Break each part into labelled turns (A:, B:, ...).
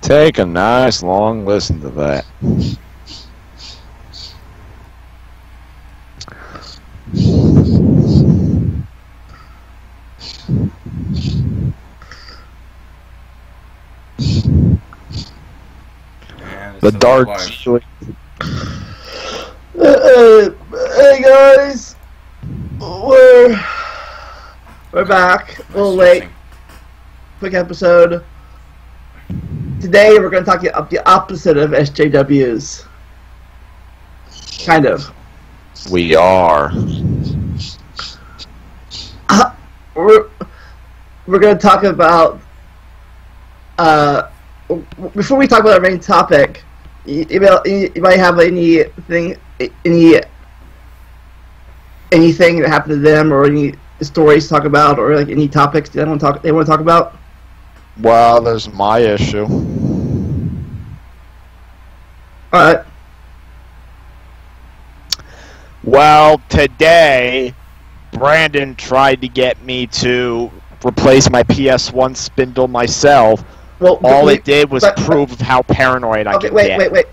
A: Take a nice long listen to that. The dark.
B: Hey guys, we're back. A little late. Quick episode. Today we're going to talk about the opposite of SJWs. Kind of.
A: We are.
B: We're going to talk about. Before we talk about our main topic, you might have anything that happened to them, or any stories to talk about, or like any topics they want to talk about.
A: Well, there's my issue.
B: Alright.
A: Well, today, Brandon tried to get me to replace my Ps1 spindle myself.
B: Well,
A: all it did was prove how paranoid I could get.
B: Wait.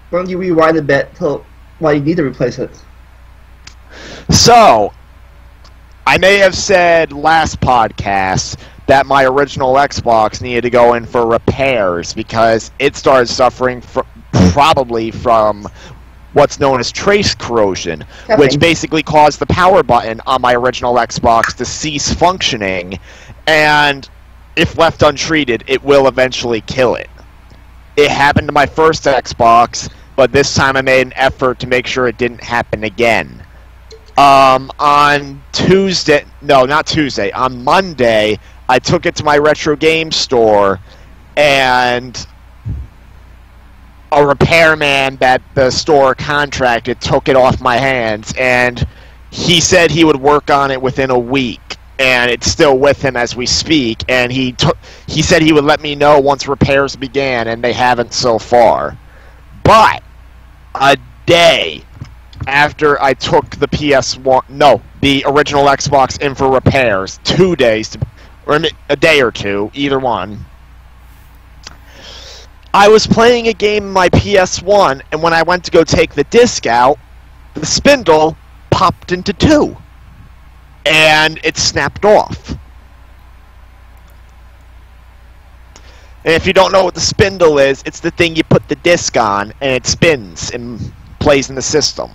B: Why don't you rewind a bit till why you need to replace it?
A: So, I may have said last podcast that my original Xbox needed to go in for repairs because it started suffering probably from what's known as trace corrosion, which basically caused the power button on my original Xbox to cease functioning, and if left untreated, it will eventually kill it. It happened to my first Xbox, but this time I made an effort to make sure it didn't happen again. On Tuesday, no, not Tuesday, on Monday, I took it to my retro game store, and a repairman that the store contracted took it off my hands, and he said he would work on it within a week, and it's still with him as we speak, and he said he would let me know once repairs began, and they haven't so far. But a day after I took the the original Xbox in for repairs, 2 days, or a day or two, either one, I was playing a game in my PS1, and when I went to go take the disc out, the spindle popped into two, and it snapped off. And if you don't know what the spindle is, it's the thing you put the disc on, and it spins and plays in the system.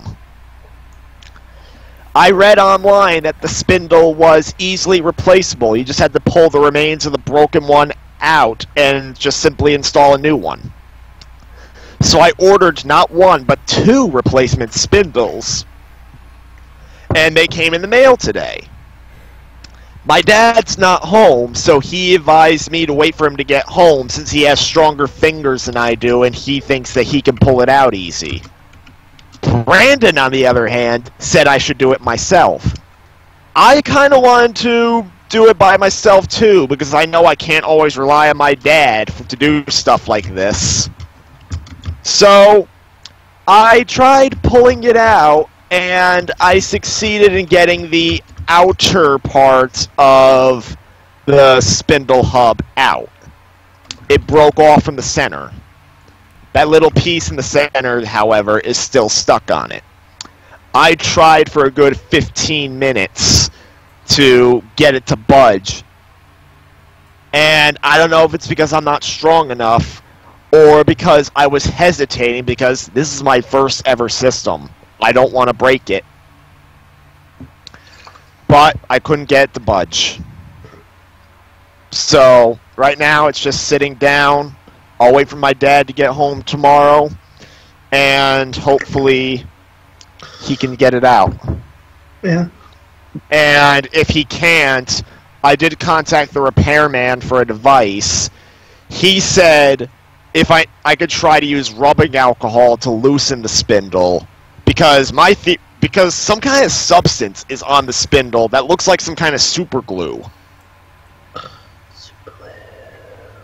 A: I read online that the spindle was easily replaceable. You just had to pull the remains of the broken one out and just simply install a new one. So I ordered not one, but 2 replacement spindles, and they came in the mail today. My dad's not home, so he advised me to wait for him to get home since he has stronger fingers than I do, and he thinks that he can pull it out easy. Brandon, on the other hand, said I should do it myself. I kind of wanted to do it by myself too, because I know I can't always rely on my dad to do stuff like this. So, I tried pulling it out, and I succeeded in getting the outer part of the spindle hub out. It broke off from the center. That little piece in the center, however, is still stuck on it. I tried for a good 15 minutes to get it to budge. And I don't know if it's because I'm not strong enough or because I was hesitating because this is my first ever system. I don't want to break it. But I couldn't get it to budge. So, right now it's just sitting down. I'll wait for my dad to get home tomorrow, and hopefully he can get it out.
B: Yeah.
A: And if he can't, I did contact the repairman for a device. He said if I could try to use rubbing alcohol to loosen the spindle, because because some kind of substance is on the spindle that looks like some kind of super glue.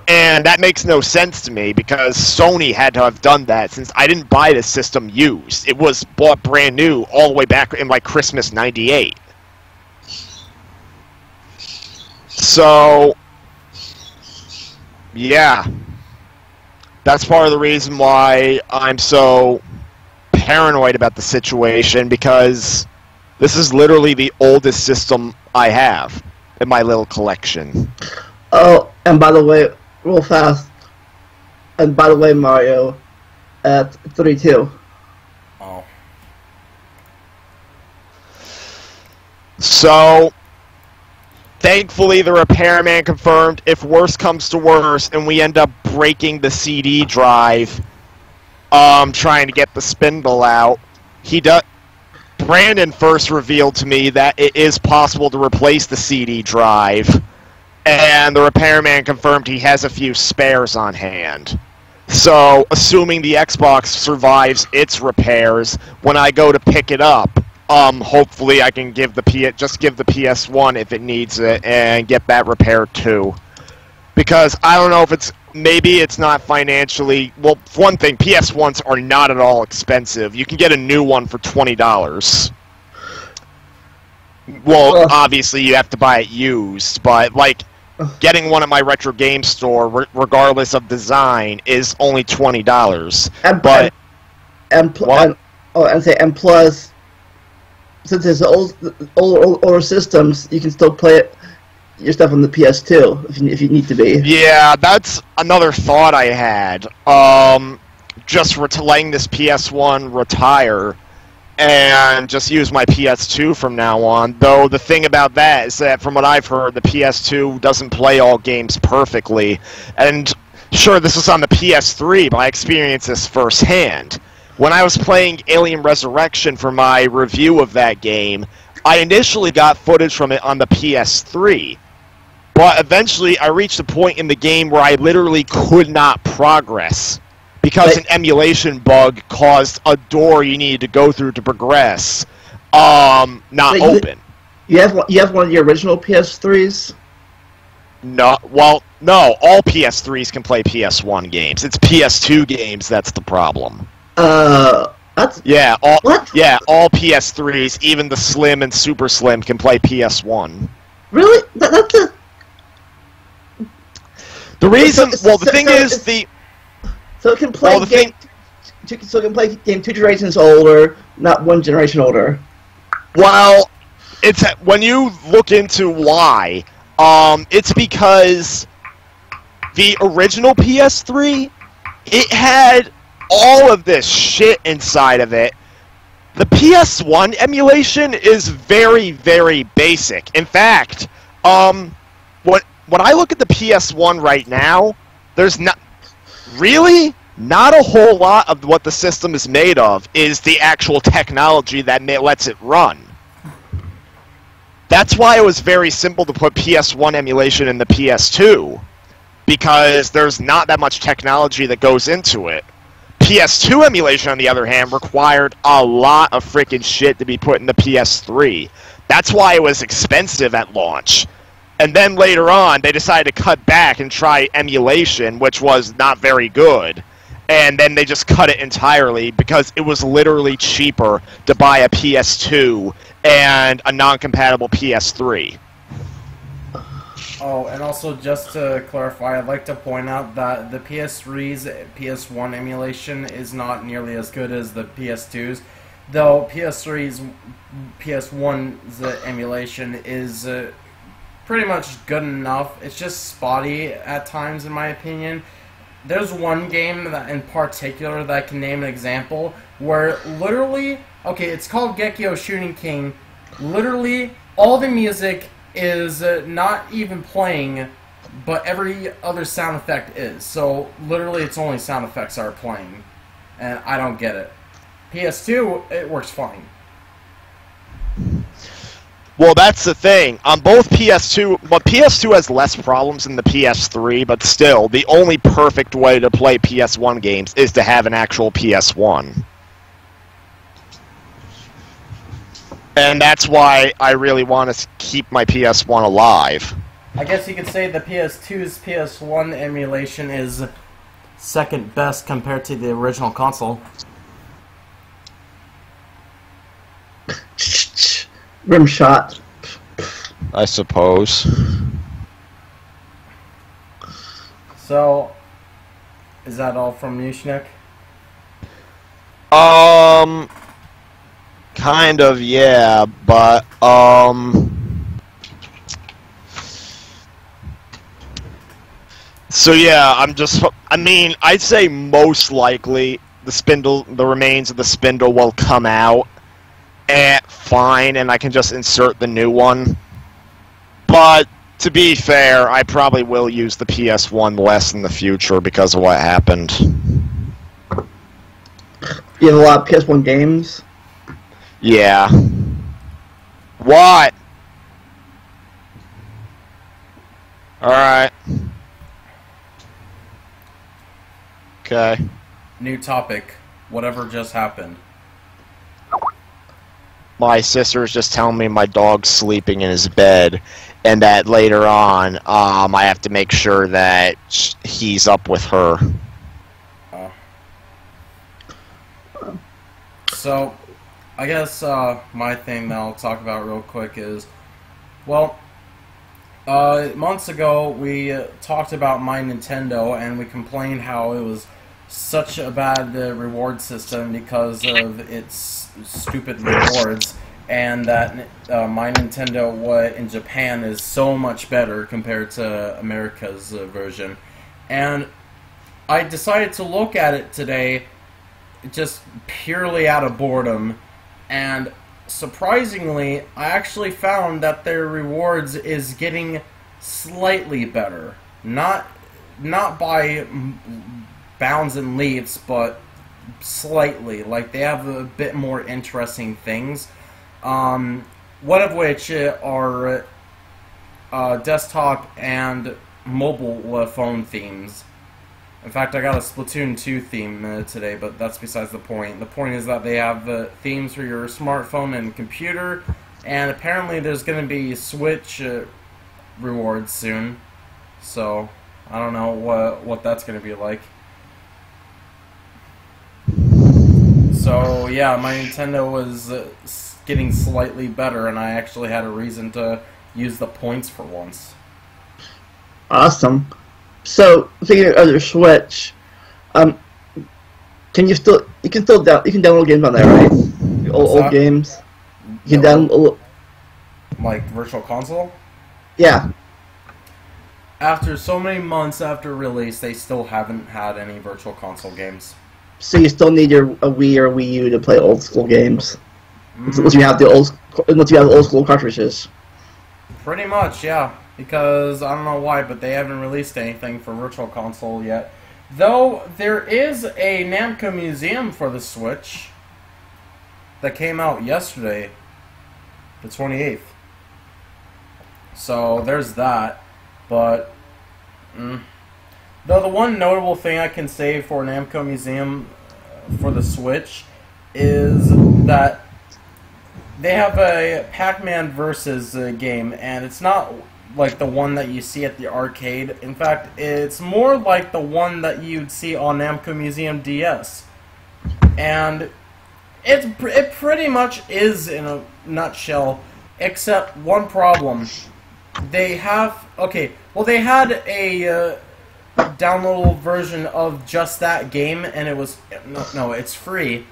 A: And that makes no sense to me because Sony had to have done that since I didn't buy this system used. It was bought brand new all the way back in like Christmas '98. So, yeah. That's part of the reason why I'm so paranoid about the situation, because this is literally the oldest system I have in my little collection.
B: Oh, and by the way, real fast. And by the way, Mario, at 32.
C: Oh.
A: So, thankfully, the repairman confirmed if worse comes to worse and we end up breaking the CD drive, trying to get the spindle out, Brandon first revealed to me that it is possible to replace the CD drive, and the repairman confirmed he has a few spares on hand. So, assuming the Xbox survives its repairs, when I go to pick it up, hopefully I can give the PS1 if it needs it and get that repaired too. Because I don't know if maybe it's not financially, well, for one thing, PS1s are not at all expensive. You can get a new one for $20. Well, obviously you have to buy it used, but like getting one at my retro game store, regardless of design, is only $20.
B: And plus, since it's older systems, you can still play your stuff on the PS2 if you need to be.
A: Yeah, that's another thought I had. Just letting this PS1 retire and just use my PS2 from now on. Though the thing about that is that, from what I've heard, the PS2 doesn't play all games perfectly. And sure, this was on the PS3, but I experienced this firsthand. When I was playing Alien Resurrection for my review of that game, I initially got footage from it on the PS3. But eventually, I reached a point in the game where I literally could not progress because an emulation bug caused a door you needed to go through to progress not open.
B: You have one of the original PS3s?
A: No, well, no. All PS3s can play PS1 games. It's PS2 games that's the problem.
B: That's...
A: Yeah, all
B: PS3s,
A: even the Slim and Super Slim, can play PS1.
B: Really? That's a...
A: The reason, well, the thing is,
B: So it can play so it can play game 2 generations older, not 1 generation older.
A: Well, it's when you look into why, it's because the original PS3, it had all of this shit inside of it. The PS1 emulation is very, very basic. In fact, when I look at the PS1 right now, there's not a whole lot of what the system is made of is the actual technology that lets it run. That's why it was very simple to put PS1 emulation in the PS2, because there's not that much technology that goes into it. PS2 emulation, on the other hand, required a lot of freaking shit to be put in the PS3. That's why it was expensive at launch. And then later on, they decided to cut back and try emulation, which was not very good. And then they just cut it entirely because it was literally cheaper to buy a PS2 and a non-compatible PS3.
C: Oh, and also just to clarify, I'd like to point out that the PS3's PS1 emulation is not nearly as good as the PS2's, though PS3's PS1's emulation is pretty much good enough. It's just spotty at times, in my opinion. There's one game that in particular that I can name an example where literally, okay, it's called Gekio Shooting King. Literally, all the music is not even playing, but every other sound effect is. So literally, it's only sound effects that are playing, and I don't get it. PS2, it works fine.
A: Well, that's the thing. On both PS2, but PS2 has less problems than the PS3, but still, the only perfect way to play PS1 games is to have an actual PS1. And that's why I really want to keep my PS1 alive.
C: I guess you could say the PS2's PS1 emulation is second best compared to the original console.
B: Rim shot.
A: I suppose.
C: So, Is that all from you, Schnick?
A: Kind of, yeah, but, so yeah, I mean, I'd say most likely the remains of the spindle will come out, fine, and I can just insert the new one. But, to be fair, I probably will use the PS1 less in the future because of what happened.
B: You have a lot of PS1 games?
A: Yeah. What? Alright. Okay.
C: New topic. Whatever just happened.
A: My sister's just telling me my dog's sleeping in his bed, and that later on, I have to make sure that he's up with her.
C: So, I guess my thing that I'll talk about real quick is, well, months ago we talked about My Nintendo, and we complained how it was such a bad reward system because of its stupid rewards, and that My Nintendo in Japan is so much better compared to America's version. And I decided to look at it today just purely out of boredom, and surprisingly, I actually found that their rewards is getting slightly better. Not by bounds and leaps, but slightly. Like, they have a bit more interesting things. One of which are desktop and mobile phone themes. In fact, I got a Splatoon 2 theme today, but that's besides the point. The point is that they have themes for your smartphone and computer, and apparently there's going to be Switch rewards soon. So, I don't know what that's going to be like. So, yeah, my Nintendo was getting slightly better, and I actually had a reason to use the points for once.
B: Awesome. So, thinking of your Switch, you can download games on there, right? Old games. You can download,
C: like Virtual Console?
B: Yeah.
C: After so many months after release, they still haven't had any Virtual Console games.
B: So you still need a Wii or Wii U to play old school games, unless you have the old school cartridges.
C: Pretty much, yeah. Because, I don't know why, but they haven't released anything for Virtual Console yet. Though, there is a Namco Museum for the Switch that came out yesterday, the 28th. So, there's that. But, though the one notable thing I can say for Namco Museum for the Switch is that they have a Pac-Man Versus game, and it's not like the one that you see at the arcade. In fact, it's more like the one that you'd see on Namco Museum DS. And it pretty much is in a nutshell, except one problem. They have, they had a downloadable version of just that game, and it was, no, it's free.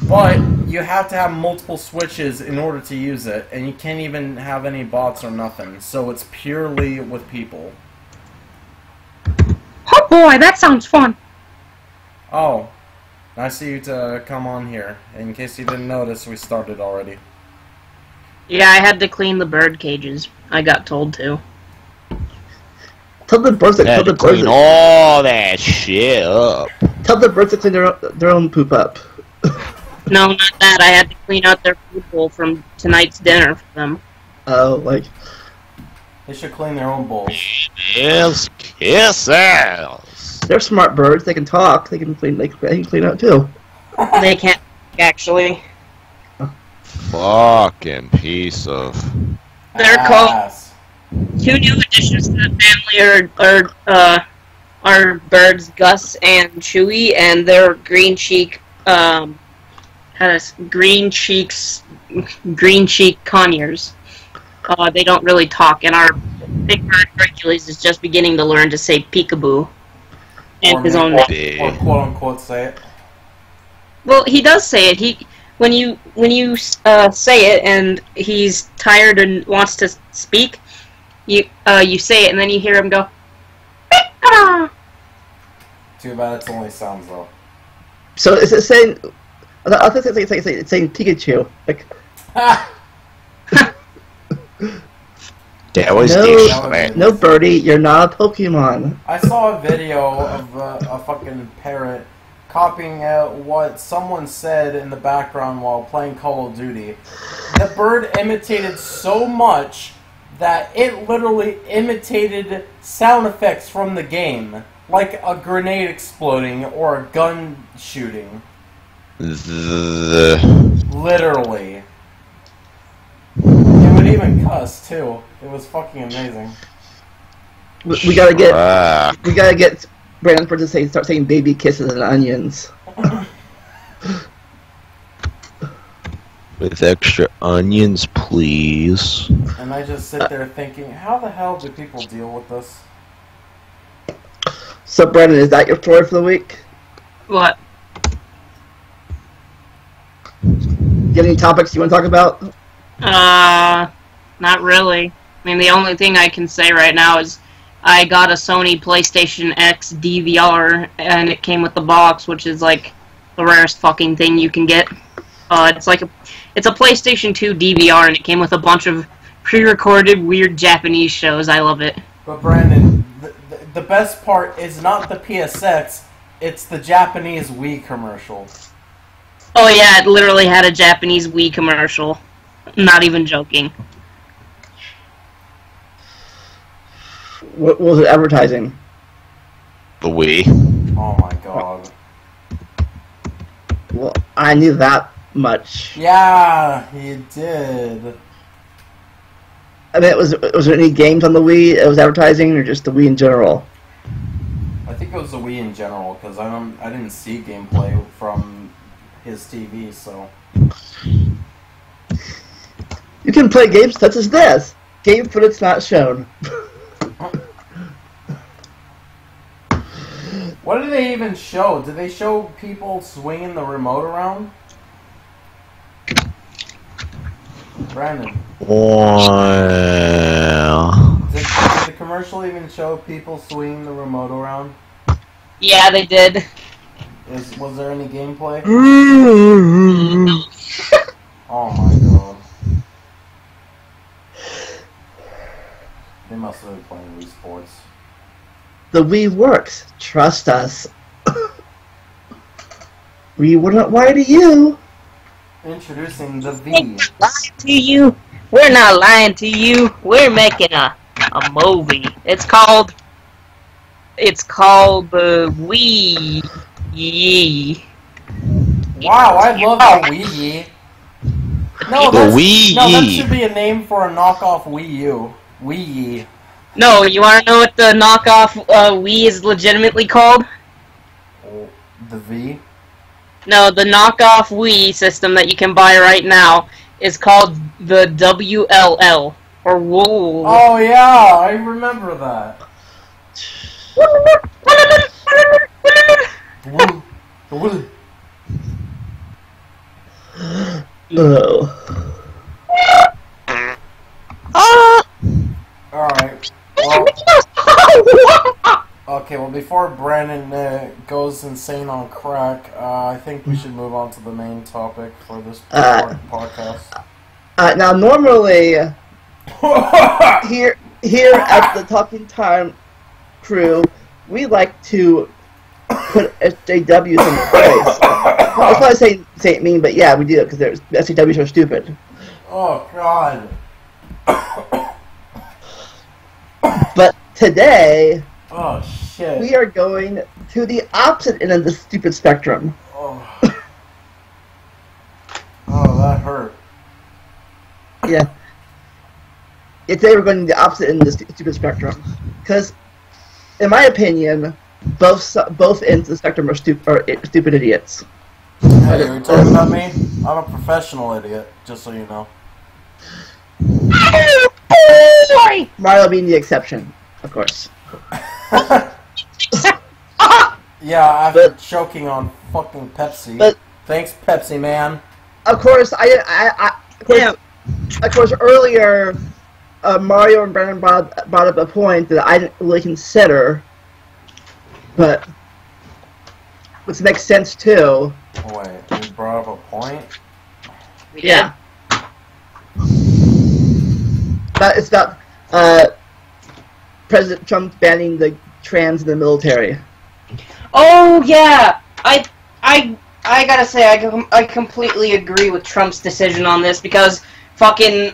C: But you have to have multiple Switches in order to use it, and you can't even have any bots or nothing. So it's purely with people.
D: Oh boy, that sounds fun.
C: Oh, nice of you to come on here. In case you didn't notice, we started already.
D: Yeah, I had to clean the bird cages. I got told to.
B: Tell the birds to
A: clean all that shit up.
B: Tell the birds to clean their own poop up.
D: No, not that. I had to clean out their food bowl from tonight's dinner for them.
B: Oh, like...
C: They should clean their own bowls.
A: Yes, kisses.
B: They're smart birds. They can talk. They can clean out too.
D: They can't, actually.
A: Fucking piece of...
D: They're called... 2 new additions to the family are birds Gus and Chewy, and they're green cheek conures. They don't really talk, and our big bird Hercules is just beginning to learn to say peekaboo. and his own.
C: Or quote unquote say it.
D: Well, he does say it. When you say it and he's tired and wants to speak, you say it and then you hear him go.
C: Too bad it's only sounds though.
B: So is it saying? I think it's saying Pikachu. Like.
A: That was
B: No, Birdie, you're not a Pokemon.
C: I saw a video of a fucking parrot copying out what someone said in the background while playing Call of Duty. The bird imitated so much that it literally imitated sound effects from the game, like a grenade exploding or a gun shooting. Literally. It would even cuss too. It was fucking amazing.
B: We gotta get Brandon for to start saying baby kisses and onions.
A: With extra onions, please.
C: And I just sit there thinking, how the hell do people deal with this?
B: So Brandon, is that your story for the week?
D: What?
B: You have any topics you want to talk about?
D: Not really. I mean, the only thing I can say right now is I got a Sony PlayStation X DVR, and it came with the box, which is like the rarest fucking thing you can get. It's a PlayStation 2 DVR, and it came with a bunch of pre-recorded weird Japanese shows. I love it.
C: But Brandon, the best part is not the PSX, it's the Japanese Wii commercial.
D: Oh yeah, it literally had a Japanese Wii commercial. Not even joking.
B: What was it advertising?
A: The Wii.
C: Oh my god.
B: Well, I knew that much.
C: Yeah, he did.
B: I mean, was there any games on the Wii it was advertising, or just the Wii in general?
C: I think it was the Wii in general, because I didn't see gameplay from his TV, so...
B: You can play games such as this. Game footage not shown.
C: What did they even show? Did they show people swinging the remote around? Brandon.
A: Wow.
C: Did the commercial even show people swinging the remote around?
D: Yeah, they did.
C: Was there any gameplay? Oh my god. They must have been playing Wii Sports.
B: The Wii works. Trust us. We wouldn't lie to you.
C: Introducing the V.
D: We're not lying to you. We're not lying to you. We're making a movie. It's called the Wii.
C: Wow, I love the Wii. No,
A: The Wii.
C: No, that should be a name for a knockoff Wii U. Wii.
D: No, you want to know what the knockoff Wii is legitimately called?
C: Oh, the V?
D: No, the knockoff Wii system that you can buy right now is called the WLL, or WOL.
C: Oh yeah, I remember that. Alright. Well, okay, well before Brandon goes insane on crack, I think we should move on to the main topic for this podcast.
B: Now, normally, here at the Talking Time crew, we like to put SJWs in place. That's why I say it mean, but yeah, we do it because SJWs are stupid.
C: Oh god.
B: But today,
C: Oh shit.
B: we are going to the opposite end of the stupid spectrum.
C: Oh, oh that hurt.
B: Yeah. Today we're going to the opposite end of the stupid spectrum. Because, in my opinion, both ends of the spectrum are stupid idiots.
C: Hey, are you talking about me? I'm a professional idiot, just so you know.
B: Mario being the exception, of course.
C: Yeah, after choking on fucking Pepsi.
B: But
C: thanks, Pepsi man.
B: of course, of course, earlier, Mario and Brandon brought up a point that I didn't really consider, but which makes sense too.
C: Wait, you brought up a point?
B: Yeah. But it's about President Trump banning the trans in the military.
D: Oh yeah, I gotta say I completely agree with Trump's decision on this because fucking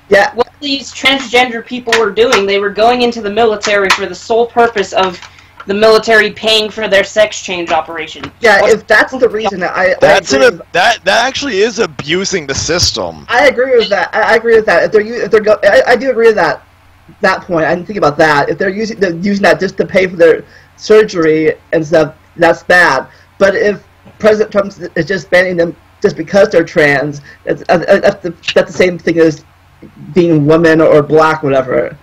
B: Yeah.
D: what these transgender people were doing, they were going into the military for the sole purpose of the military paying for their sex change operation.
B: Yeah, if that's the reason,
A: that actually is abusing the system.
B: I agree with that. I agree with that. I do agree with that point. I didn't think about that. If they're using that just to pay for their surgery and stuff, that's bad. But if President Trump is just banning them just because they're trans, that's the same thing as being woman or black, whatever.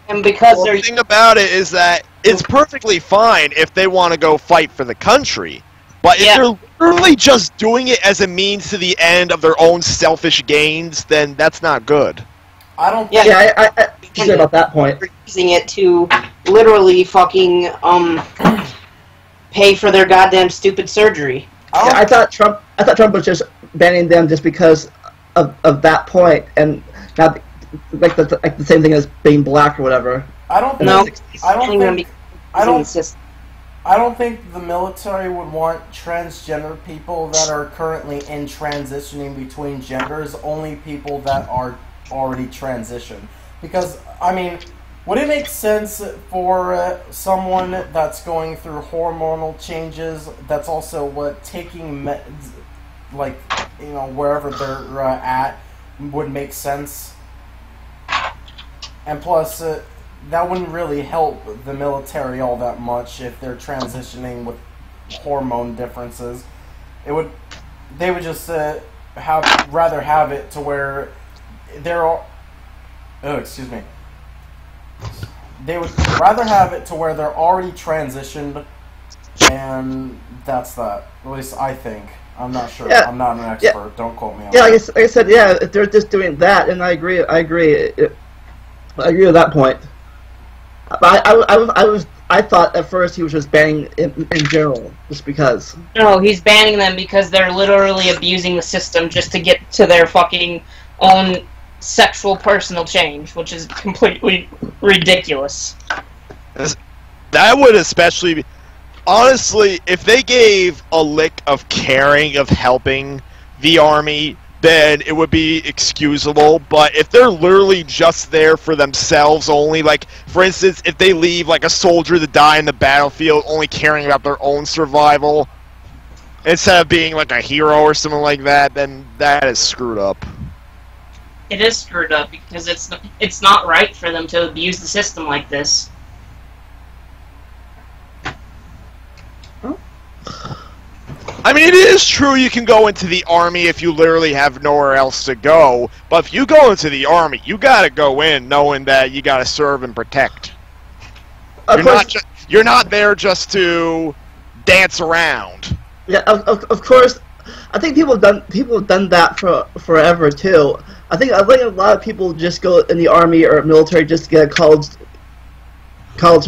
D: And because
A: the thing about it is that it's perfectly fine if they want to go fight for the country, but if they're literally just doing it as a means to the end of their own selfish gains, then that's not good.
C: I don't.
B: Yeah, I agree about that point.
D: Using it to literally fucking pay for their goddamn stupid surgery.
B: Yeah, I thought Trump was just banning them just because of that point, and not like the same thing as being black or whatever.
C: I don't think the military would want transgender people that are currently in transitioning between genders, only people that are already transitioned. Because, I mean, would it make sense for someone that's going through hormonal changes, that's also taking meds, like, you know, wherever they're at, would make sense? And plus, that wouldn't really help the military all that much if they're transitioning with hormone differences. They would just rather have it to where they're all... Oh, excuse me. They would rather have it to where they're already transitioned, and that's that. At least I think. I'm not sure.
B: Yeah.
C: I'm not an expert. Yeah. Don't quote me on
B: that.
C: Like
B: I said, yeah, if they're just doing that, and I agree. I agree with that point. I thought at first he was just banning in general, just because.
D: No, he's banning them because they're literally abusing the system just to get to their fucking own sexual personal change, which is completely ridiculous.
A: That would especially be... Honestly, if they gave a lick of caring, of helping the army, then it would be excusable. But if they're literally just there for themselves only, like, for instance, if they leave, like, a soldier to die in the battlefield only caring about their own survival, instead of being, like, a hero or something like that, then that is screwed up.
D: It is screwed up because it's not right for them to abuse the system like this.
A: I mean, it is true you can go into the army if you literally have nowhere else to go, but if you go into the army, you gotta go in knowing that you gotta serve and protect. You're not there just to dance around.
B: Yeah, of course. I think people have done that for forever too. I think a lot of people just go in the army or military just to get college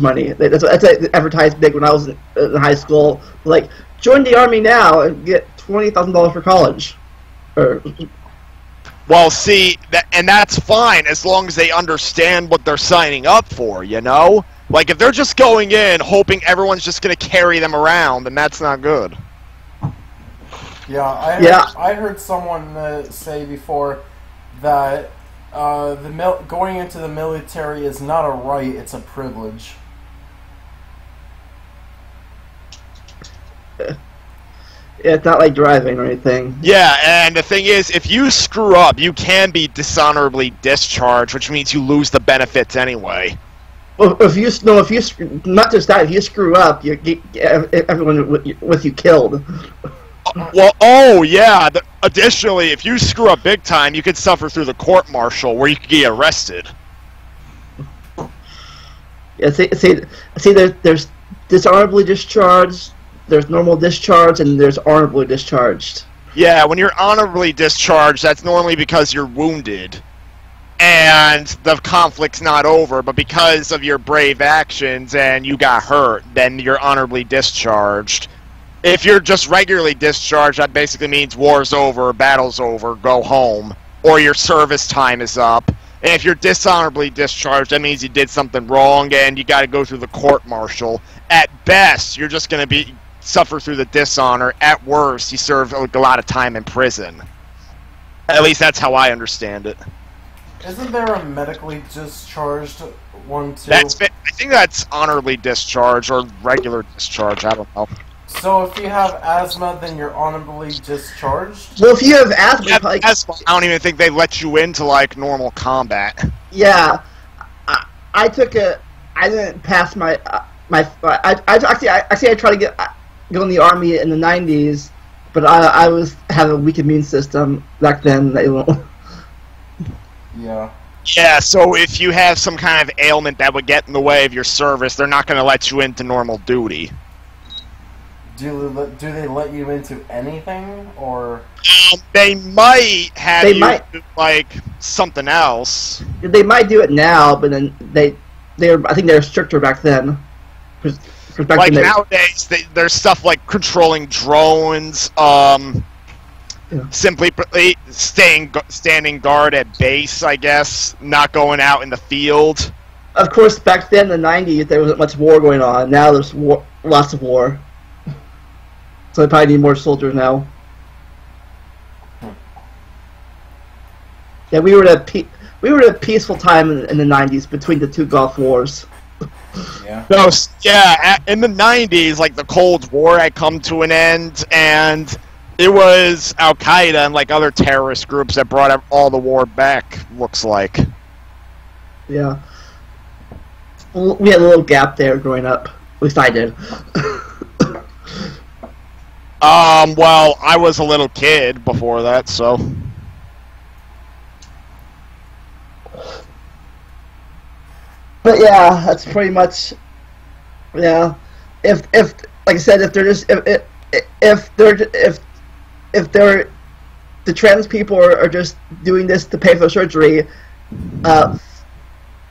B: money. That's advertised big when I was in high school. Like, join the army now and get $20,000 for college.
A: Well, see, that's fine as long as they understand what they're signing up for, you know? Like, if they're just going in hoping everyone's just going to carry them around, then that's not good.
C: Yeah, I heard someone say before that going into the military is not a right, it's a privilege.
B: Yeah, it's not like driving or anything.
A: Yeah, and the thing is, if you screw up, you can be dishonorably discharged, which means you lose the benefits anyway.
B: Well, if you not just that, if you screw up, you get everyone with you killed.
A: Well, oh yeah. Additionally, if you screw up big time, you could suffer through the court-martial, where you could get arrested.
B: Yeah, see, there's dishonorably discharged, there's normal discharge, and there's honorably discharged.
A: Yeah, when you're honorably discharged, that's normally because you're wounded. And the conflict's not over, but because of your brave actions and you got hurt, then you're honorably discharged. If you're just regularly discharged, that basically means war's over, battle's over, go home. Or your service time is up. And if you're dishonorably discharged, that means you did something wrong and you gotta go through the court-martial. At best, you're just gonna suffer through the dishonor. At worst, you serve a lot of time in prison. At least that's how I understand it.
C: Isn't there a medically discharged one too?
A: I think that's honorably discharged or regular discharge. I don't know.
C: So if you have asthma, then you're honorably discharged?
B: Well, if you have asthma, like,
A: I don't even think they let you into like normal combat.
B: yeah, I took a. I didn't pass my I tried to go in the army in the '90s, but I had a weak immune system back then. They won't.
C: Yeah.
A: Yeah, so if you have some kind of ailment that would get in the way of your service, they're not going to let you into normal duty.
C: Do they let you into anything, or?
A: They might have do, like, something else.
B: They might do it now, but then I think they're stricter back then.
A: Like nowadays, there's stuff like controlling drones, simply standing guard at base, I guess, not going out in the field.
B: Of course, back then in the '90s, there wasn't much war going on. Now there's lots of war. So they probably need more soldiers now. Yeah, we were at a peaceful time in the '90s between the two Gulf Wars.
A: Yeah. No, yeah. In the '90s, like the Cold War had come to an end, and it was Al Qaeda and like other terrorist groups that brought all the war back. Looks like.
B: Yeah. We had a little gap there growing up. At least I did.
A: Well, I was a little kid before that, so.
B: But yeah, that's pretty much. Yeah, if like I said, if they're just if they're the trans people are just doing this to pay for surgery,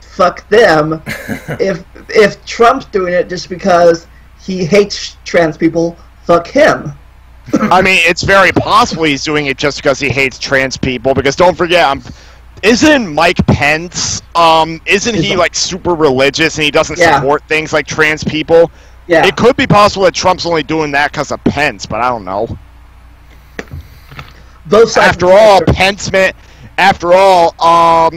B: fuck them. if Trump's doing it just because he hates trans people, fuck him.
A: I mean, it's very possible he's doing it just because he hates trans people, because don't forget, isn't Mike Pence, isn't he, like, super religious and he doesn't support things like trans people?
B: Yeah.
A: It could be possible that Trump's only doing that because of Pence, but I don't know.
B: Both sides.
A: After all,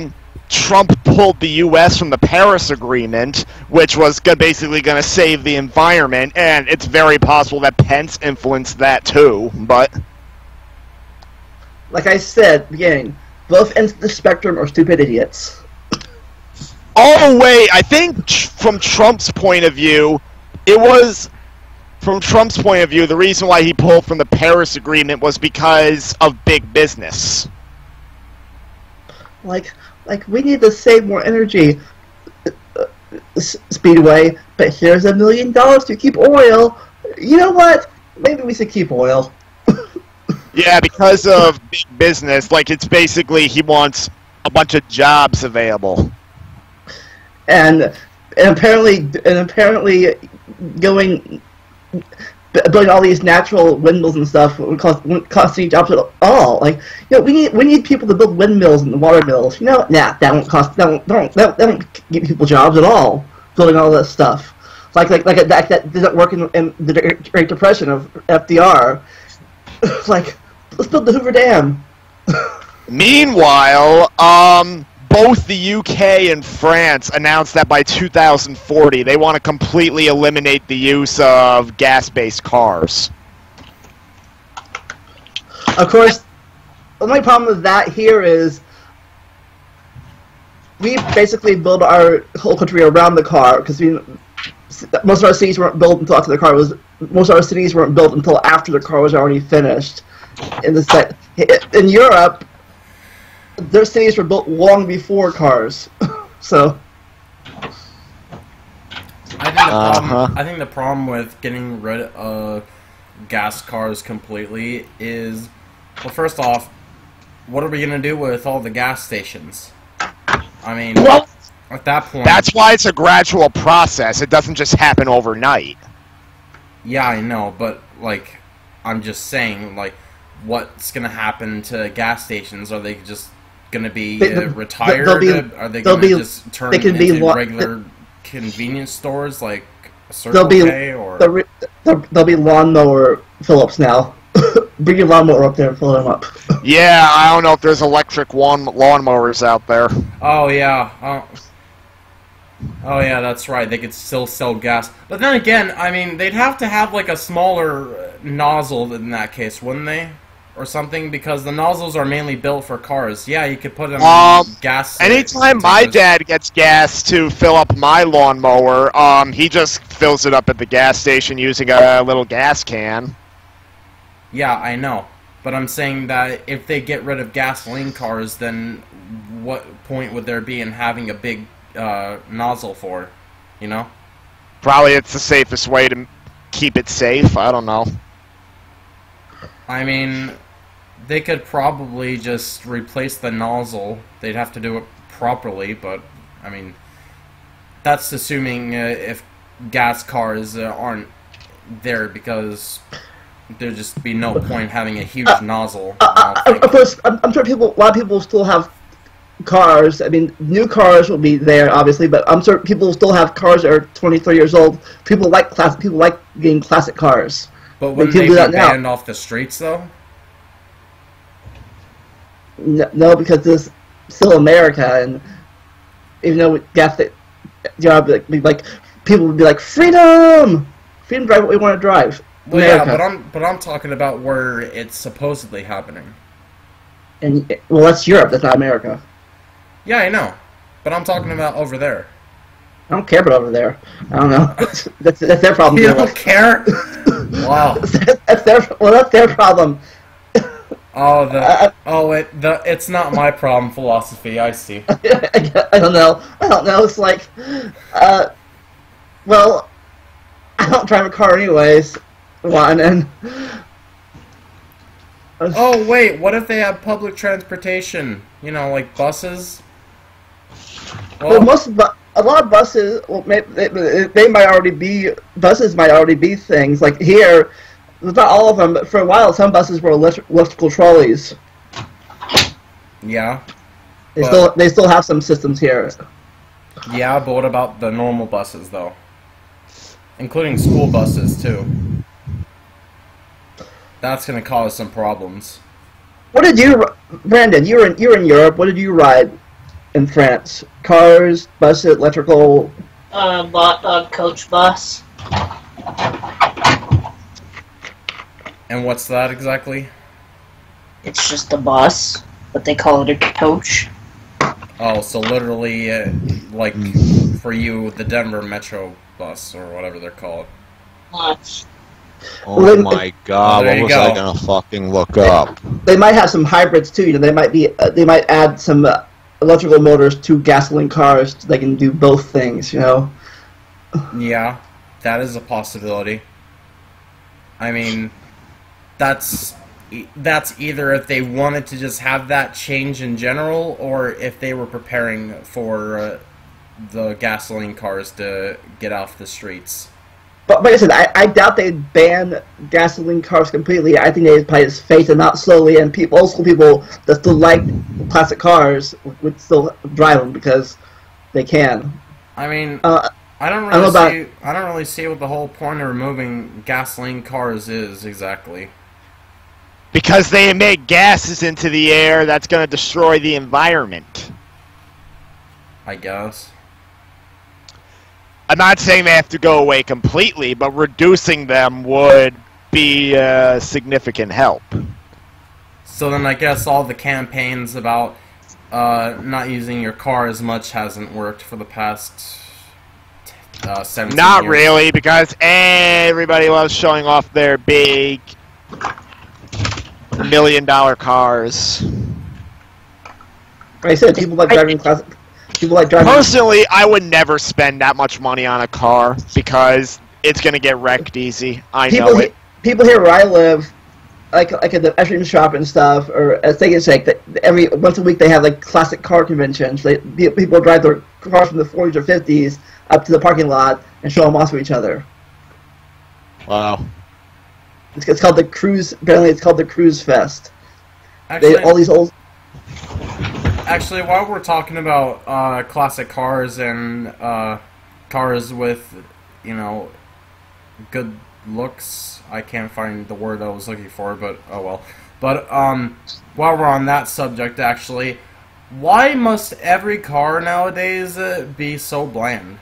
A: Trump pulled the U.S. from the Paris Agreement, which was basically going to save the environment, and it's very possible that Pence influenced that too, but...
B: Like I said at the beginning, both ends of the spectrum are stupid idiots.
A: Oh, wait, I think from Trump's point of view, the reason why he pulled from the Paris Agreement was because of big business.
B: Like, we need to save more energy, Speedway, but here's $1 million to keep oil. You know what? Maybe we should keep oil.
A: Yeah, because of big business, like, it's basically he wants a bunch of jobs available.
B: And apparently building all these natural windmills and stuff wouldn't cost any jobs at all. Like, you know, we need people to build windmills and water mills. You know, that won't give people jobs at all. Building all that stuff, like that didn't work in the Great Depression of FDR. Like, let's build the Hoover Dam.
A: Meanwhile, both the UK and France announced that by 2040 they want to completely eliminate the use of gas-based cars.
B: Of course, the only problem with that here is we basically build our whole country around the car, because most of our cities weren't built until after the car was. Most of our cities weren't built until after the car was already finished. In Europe, their cities were built long before cars. So,
C: I think the problem with getting rid of gas cars completely is, well, first off, what are we gonna do with all the gas stations? I mean,
A: Well,
C: at that point...
A: that's why it's a gradual process. It doesn't just happen overnight.
C: Yeah, I know, but, like, I'm just saying, like, what's gonna happen to gas stations? Are they just gonna be retired? Are they gonna just turn into regular convenience stores, like a Circle K, or...
B: There'll be lawnmower fill-ups now. Bring your lawnmower up there and fill them up.
A: Yeah, I don't know if there's electric lawnmowers out there.
C: Oh, yeah. Oh, yeah, that's right. They could still sell gas. But then again, I mean, they'd have to have, like, a smaller nozzle in that case, wouldn't they? Or something, because the nozzles are mainly built for cars. Yeah, you could put them in gas...
A: Anytime my dad gets gas to fill up my lawnmower, he just fills it up at the gas station using a little gas can.
C: Yeah, I know. But I'm saying that if they get rid of gasoline cars, then what point would there be in having a big nozzle for, you know?
A: Probably it's the safest way to keep it safe. I don't know.
C: I mean, they could probably just replace the nozzle. They'd have to do it properly, but, I mean, that's assuming if gas cars aren't there, because there'd just be no point having a huge nozzle.
B: Of course, I'm sure a lot of people still have cars. I mean, new cars will be there, obviously, but I'm sure people still have cars that are 20, 30 years old. People like getting classic cars.
C: But wouldn't they be banned off the streets, though?
B: No, because this is still America, and even though people would be like, freedom to drive what we want to drive.
C: Well, yeah, but I'm talking about where it's supposedly happening.
B: And well, that's Europe. That's not America.
C: Yeah, I know, but I'm talking about over there.
B: I don't care about over there. I don't know. that's their problem.
C: You don't care? Wow.
B: That's their problem.
C: It's not my problem philosophy. I see.
B: I don't know. It's like, well, I don't drive a car anyways. One and.
C: Oh wait, what if they have public transportation? You know, like buses.
B: Well, a lot of buses, well, they might already be buses. Might already be things like here. Not all of them, but for a while, some buses were electrical trolleys.
C: Yeah.
B: They still have some systems here.
C: Yeah, but what about the normal buses, though? Including school buses too. That's gonna cause some problems.
B: What did you, Brandon? You're in Europe. What did you ride in France? Cars, buses, electrical.
D: Bought a coach bus.
C: And what's that exactly?
D: It's just a bus, but they call it a coach.
C: Oh, so literally, like, for you, the Denver Metro bus, or whatever they're called.
D: Much.
E: Oh my god, what was I gonna fucking look up?
B: They might have some hybrids too, you know, they might add some electrical motors to gasoline cars so they can do both things, you know?
C: Yeah, that is a possibility. I mean, that's either if they wanted to just have that change in general, or if they were preparing for the gasoline cars to get off the streets.
B: But like I said, I doubt they'd ban gasoline cars completely. I think they'd probably just phase them out slowly, and old school people that still like classic cars would still drive them because they can.
C: I mean, I don't really see what the whole point of removing gasoline cars is exactly.
A: Because they emit gases into the air that's going to destroy the environment.
C: I guess.
A: I'm not saying they have to go away completely, but reducing them would be a significant help.
C: So then I guess all the campaigns about not using your car as much hasn't worked for the past 17
A: Not
C: years.
A: really, because everybody loves showing off their big $1 million cars.
B: Like I said, people like driving classic. People like driving.
A: Personally, I would never spend that much money on a car because it's gonna get wrecked easy. I know it.
B: People here where I live, like at the ice cream shop and stuff, or at Steak and Shake, that every once a week they have like classic car conventions. People drive their cars from the 40s or 50s up to the parking lot and show them off to each other.
E: Wow.
B: It's called the Cruise. Apparently, it's called the Cruise Fest.
C: Actually,
B: all these old.
C: Actually, while we're talking about classic cars and cars with, you know, good looks, I can't find the word I was looking for, but oh well. But while we're on that subject, actually, why must every car nowadays be so bland?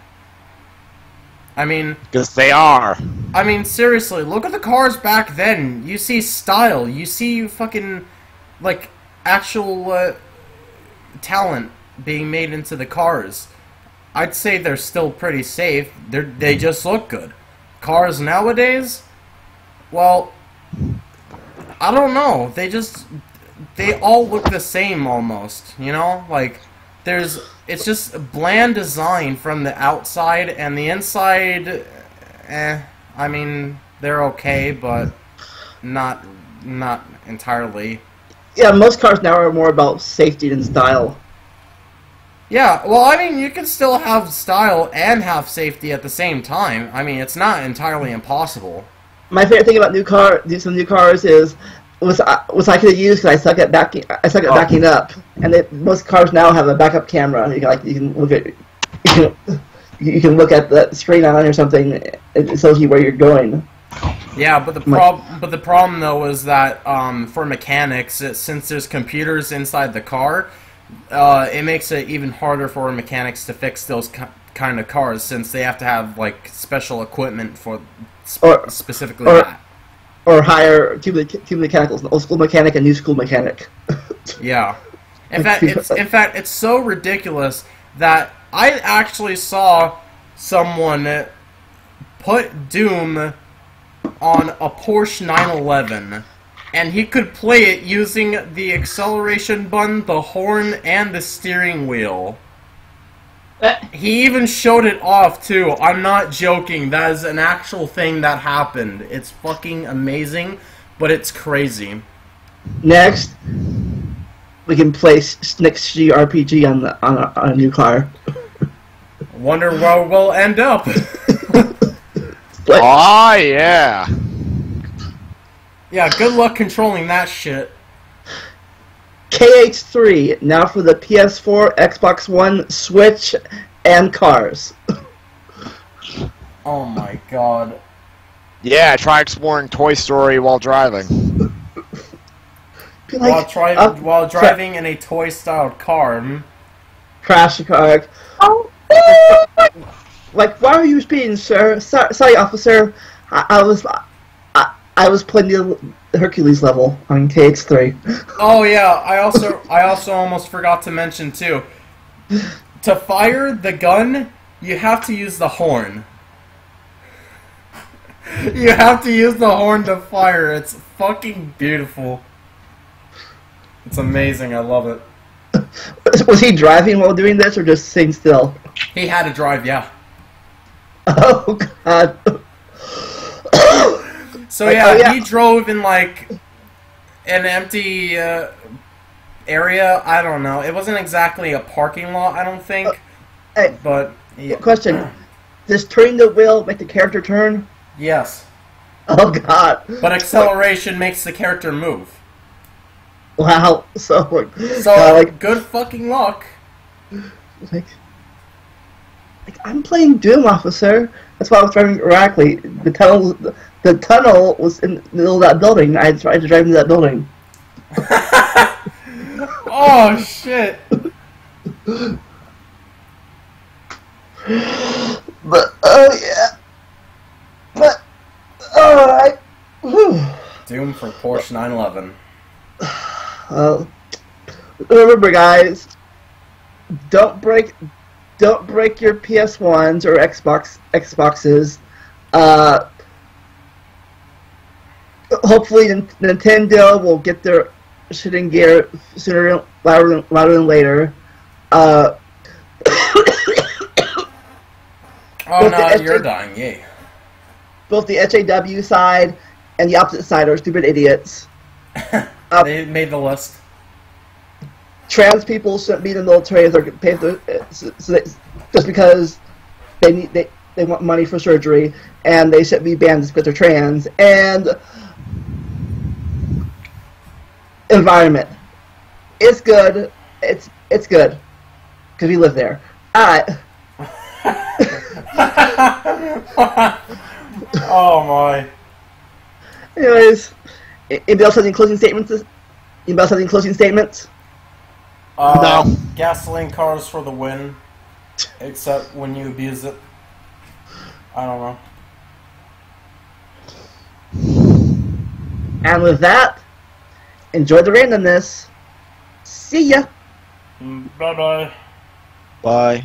C: I mean,
E: because they are.
C: I mean, seriously, look at the cars back then. You see style. You see fucking, like, actual talent being made into the cars. I'd say they're still pretty safe. They just look good. Cars nowadays, well, I don't know. They all look the same almost, you know? Like, it's just bland design from the outside, and the inside, I mean, they're okay, but not entirely.
B: Yeah, most cars now are more about safety than style.
C: Yeah, well, I mean, you can still have style and have safety at the same time. I mean, it's not entirely impossible.
B: My favorite thing about some new cars is was I could have used because I suck at backing up, and most cars now have a backup camera. You can look at you can look at the screen on or something. It tells you where you're going.
C: Yeah, but the problem though is that for mechanics, since there's computers inside the car, it makes it even harder for mechanics to fix those kind of cars, since they have to have like special equipment for specifically that.
B: Or hire two mechanicals, an old school mechanic and new school mechanic.
C: Yeah. In fact, it's so ridiculous that I actually saw someone put Doom on a Porsche 911, and he could play it using the acceleration button, the horn, and the steering wheel. He even showed it off, too. I'm not joking. That is an actual thing that happened. It's fucking amazing, but it's crazy.
B: Next, we can play Snick's RPG on a new car.
C: Wonder where we'll end up.
E: Oh, yeah.
C: Yeah, good luck controlling that shit.
B: KH3, now for the PS4, Xbox One, Switch, and cars.
C: Oh my god.
A: Yeah, try exploring Toy Story while driving.
C: While driving in a toy-styled car.
B: Crash the car. Oh, like, why are you speeding, sir? Sorry, officer. I was playing the Hercules level on KX3.
C: Oh yeah, I also almost forgot to mention too. To fire the gun, you have to use the horn. You have to use the horn to fire. It's fucking beautiful. It's amazing. I love it.
B: Was he driving while doing this, or just sitting still?
C: He had to drive, yeah.
B: Oh god.
C: So yeah, he drove in like an empty area. I don't know. It wasn't exactly a parking lot, I don't think.
B: Hey,
C: but yeah.
B: Question: does turning the wheel make the character turn?
C: Yes.
B: Oh god.
C: But acceleration makes the character move.
B: Wow. So
C: like good fucking luck.
B: Like I'm playing Doom, officer. That's why I was driving erratically. The tunnel was in the middle of that building. I tried to drive into that building.
C: Oh shit!
B: But oh yeah. But alright.
C: Doom for Porsche 911.
B: Remember, guys, don't break your PS1s or Xboxes. Hopefully, Nintendo will get their shit in gear sooner rather than later.
C: Oh no, you're dying, yay.
B: Both the HAW side and the opposite side are stupid idiots.
C: They made the list.
B: Trans people shouldn't be in the military if they're paid just because they want money for surgery, and they shouldn't be banned just because they're trans. And environment, it's good. It's good because we live there.
C: Oh my.
B: Anyways, anybody else have any closing statements? Anybody else have any closing statements?
A: No.
C: Gasoline cars for the win, except when you abuse it. I don't know.
B: And with that, enjoy the randomness. See ya.
C: Bye-bye.
E: Bye.